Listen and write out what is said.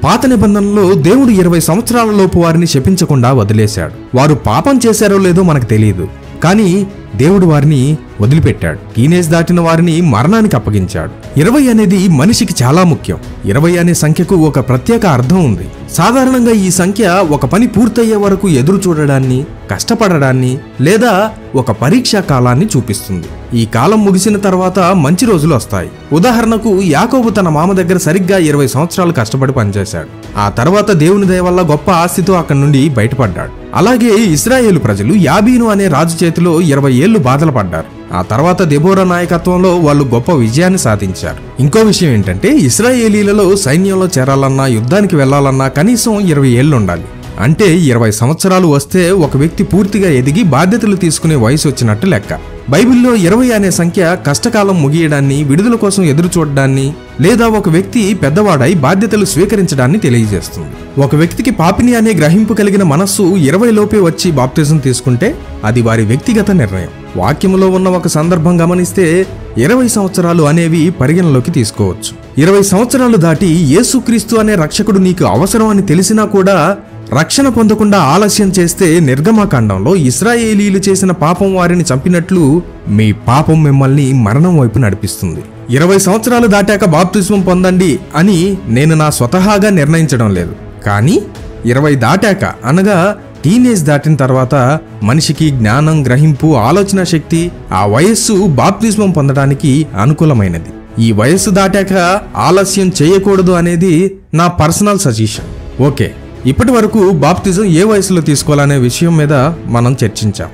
పాత నిబంధనలో దేవుడు 20 సంవత్సరాల లోపు వారిని శపించకుండా వదిలేశాడు. వారు పాపం చేశారో లేదో మనకు తెలియదు, కానీ దేవుడు వారిని వదిలిపెట్టాడు. టీనేజ్ దాటిన వారిని మరణానికి అప్పగించాడు. 20 అనేది మనిషికి చాలా ముఖ్యం. 20 అనే సంఖ్యకు ఒక ప్రత్యేక అర్థం ఉంది. సాధారణంగా ఈ సంఖ్య ఒక పని పూర్తయ్యే వరకు ఎదురు చూడడాన్ని, కష్టపడడాన్ని లేదా ఒక పరీక్షా కాలాన్ని చూపిస్తుంది. ఈ కాలం ముగిసిన తర్వాత మంచి రోజులు వస్తాయి. ఉదాహరణకు యాకోబు తన మామ దగ్గర సరిగ్గా 20 సంవత్సరాలు కష్టపడి పనిచేశాడు. ఆ తర్వాత దేవుని దయ వల్ల గొప్ప ఆస్తితో అక్కడి నుండి బయటపడ్డాడు. అలాగే ఇశ్రాయేలు ప్రజలు యాబీను అనే రాజు చేతిలో 20 ఏళ్లు బాధలు పడ్డారు. ఆ తర్వాత దెబోరా నాయకత్వంలో వాళ్ళు గొప్ప విజయాన్ని సాధించారు. ఇంకో విషయం ఏంటంటే ఇశ్రాయేలీలలో సైన్యంలో చేరాలన్నా, యుద్ధానికి వెళ్లాలన్నా కనీసం 20 ఏళ్లు ఉండాలి. అంటే 20 సంవత్సరాలు వస్తే ఒక వ్యక్తి పూర్తిగా ఎదిగి బాధ్యతలు తీసుకునే వయసు వచ్చినట్టు లెక్క. బైబిల్లో 20 అనే సంఖ్య కష్టకాలం ముగియడాన్ని, విడుదల కోసం ఎదురు చూడడాన్ని లేదా ఒక వ్యక్తి పెద్దవాడై బాధ్యతలు స్వీకరించడాన్ని తెలియజేస్తుంది. ఒక వ్యక్తికి పాపిని అనే గ్రహింపు కలిగిన మనస్సు 20 లోపే వచ్చి బాప్తిజం తీసుకుంటే అది వారి వ్యక్తిగత నిర్ణయం. వాక్యములో ఉన్న ఒక సందర్భం గమనిస్తే 20 సంవత్సరాలు అనేవి పరిగణలోకి తీసుకోవచ్చు. 20 సంవత్సరాలు దాటి యేసుక్రీస్తు అనే రక్షకుడు నీకు అవసరం అని తెలిసినా కూడా రక్షణ పొందకుండా ఆలస్యం చేస్తే నిర్గమకాండంలో ఇశ్రాయేలీలు చేసిన పాపం వారిని చంపినట్లు మీ పాపం మిమ్మల్ని మరణం వైపు నడిపిస్తుంది. 20 సంవత్సరాలు దాటాక బాప్తిస్మం పొందండి అని నేను నా స్వతహాగా నిర్ణయించడం లేదు. కానీ 20 దాటాక అనగా టీనేజ్ దాటిన తర్వాత మనిషికి జ్ఞానం, గ్రహింపు, ఆలోచన శక్తి, ఆ వయస్సు బాప్తిస్మం పొందడానికి అనుకూలమైనది. ఈ వయస్సు దాటాక ఆలస్యం చేయకూడదు అనేది నా పర్సనల్ సజెషన్. ఓకే, ఇప్పటి వరకు బాప్తిజం ఏ వయసులో తీసుకోవాలనే విషయం మీద మనం చర్చించాం.